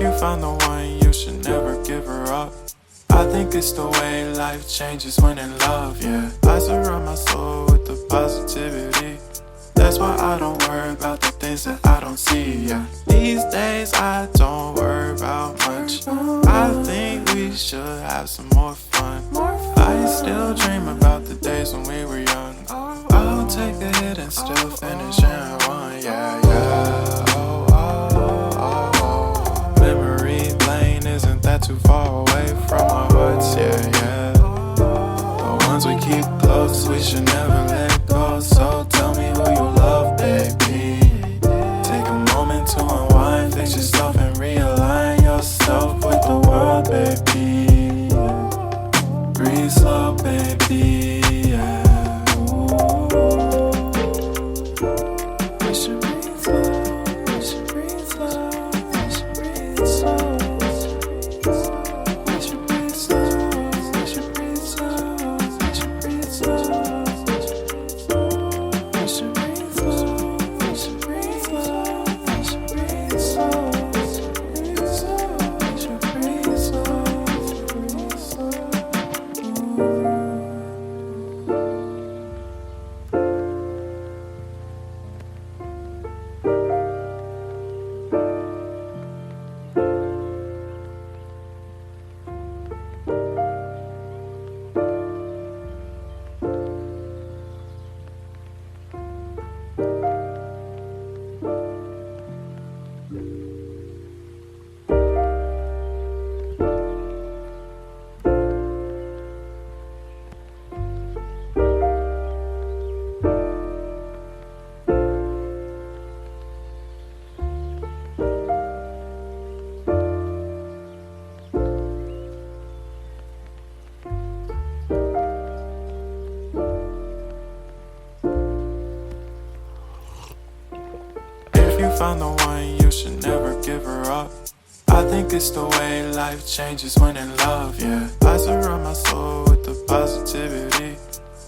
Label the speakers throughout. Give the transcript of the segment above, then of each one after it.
Speaker 1: you found the one, you should never give her up. I think it's the way life changes when in love, yeah. I surround my soul with the positivity. That's why I don't worry about the things that I don't see, yeah. These days I don't worry about much. I think we should have some more fun. I still dream about the days when we were young. I'll take a hit and still finish in one, yeah, yeah. Oh, oh, oh, oh. Memory lane isn't that too far away from our hearts, yeah, yeah. The ones we keep close, we should never let go. So tell me who you love, baby. Take a moment to unwind, fix yourself and realign yourself with the world, baby. Breathe slow, baby, yeah. We should breathe slow, we should breathe slow, we should breathe slow. We should breathe slow, we should breathe slow, we should breathe slow. We should breathe slow, we should breathe slow, we should breathe slow. We should breathe slow, breathe slow. If you found the one, you should never give her up. I think it's the way life changes when in love, yeah. I surround my soul with the positivity.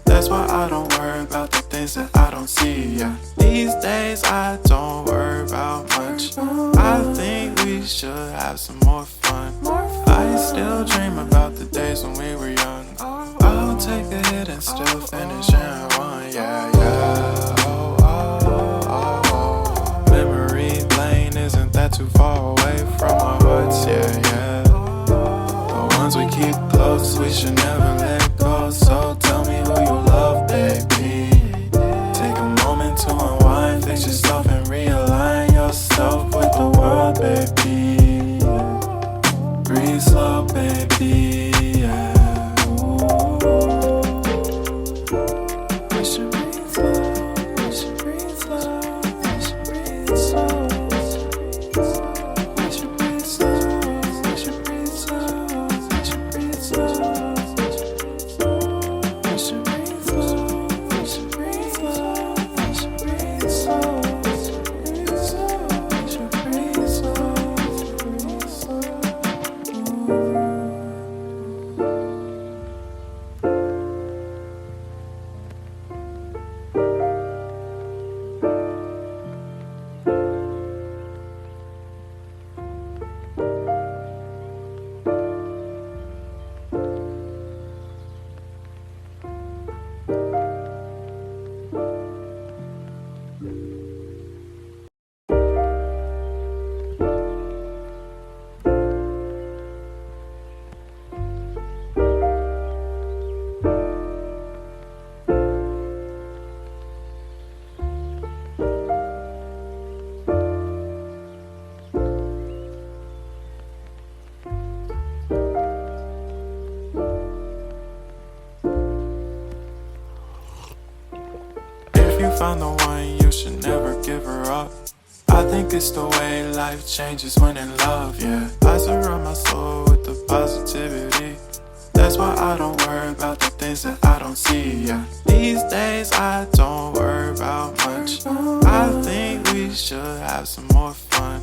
Speaker 1: That's why I don't worry about the things that I don't see, yeah. These days I don't worry about much. I think we should have some more fun. I still dream about the days when we were young. I'll take a hit and still finish in one, yeah, yeah. Oh, oh, oh, oh. Memory lane isn't that too far away from our hearts, yeah, yeah. The ones we keep close, we should never let go. So tell me who you love, baby. Take a moment to unwind, fix yourself and realign yourself with the world, baby. Breathe slow, baby, yeah. We should breathe slow, we should breathe slow, we should breathe slow. We should breathe slow, we should breathe slow, we should breathe slow. We should breathe slow, we should breathe slow, we should breathe slow. We should breathe slow, breathe slow. If you found the one, you should never give her up. I think it's the way life changes when in love, yeah. I surround my soul with the positivity. That's why I don't worry about the things that I don't see, yeah. These days I don't worry about much. I think we should have some more fun.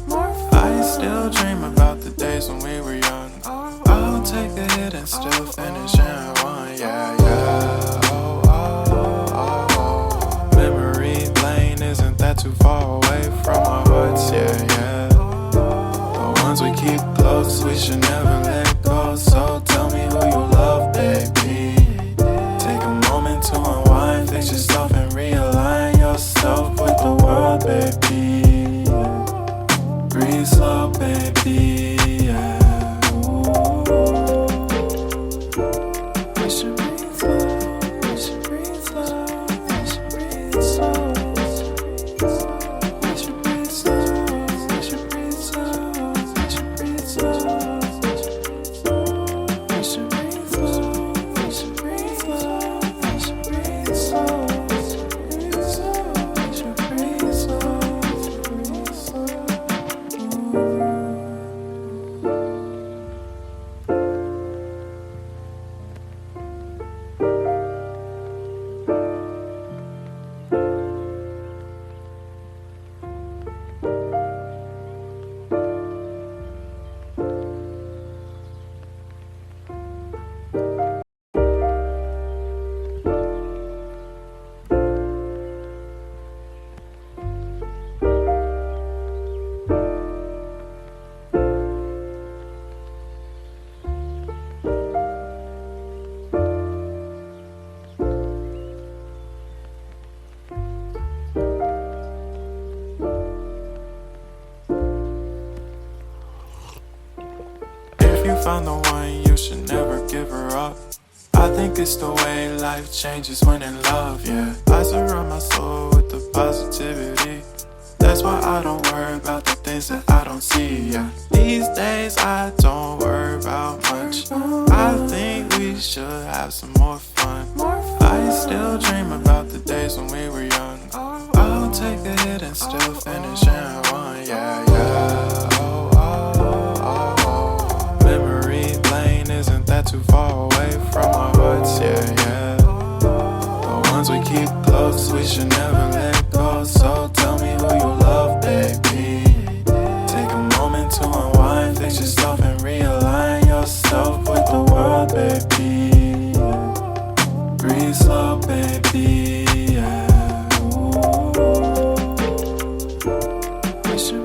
Speaker 1: I still dream about the days when we were young. I'll take a hit and still finish in one, yeah, yeah. Oh, oh, oh, oh. Memory lane isn't that too far away from our hearts, yeah, yeah. The ones we keep close, we should never let go. So tell me who you love, baby. Take a moment to unwind, fix yourself and realign yourself with the world, baby. Breathe slow, baby, yeah. We should breathe slow, we should breathe slow, we should breathe slow. We should breathe slow, we should breathe slow, we should breathe slow. We should breathe slow, we should breathe slow, we should breathe slow. We should breathe slow, breathe slow. If you found the one, you should never give her up. I think it's the way life changes when in love, yeah. I surround my soul with the positivity. That's why I don't worry about the things that I don't see, yeah. These days I don't worry about much. I think we should have some more fun. I still dream about the days when we were young. I'll take a hit and still finish in one, yeah, yeah. Oh, oh, oh, oh. Memory lane isn't that too far away from our hearts, yeah, yeah. The ones we keep close, we should never let go. So tell me who you love, baby. Take a moment to unwind, fix yourself and realign yourself with the world, baby. Breathe slow, baby, yeah. We should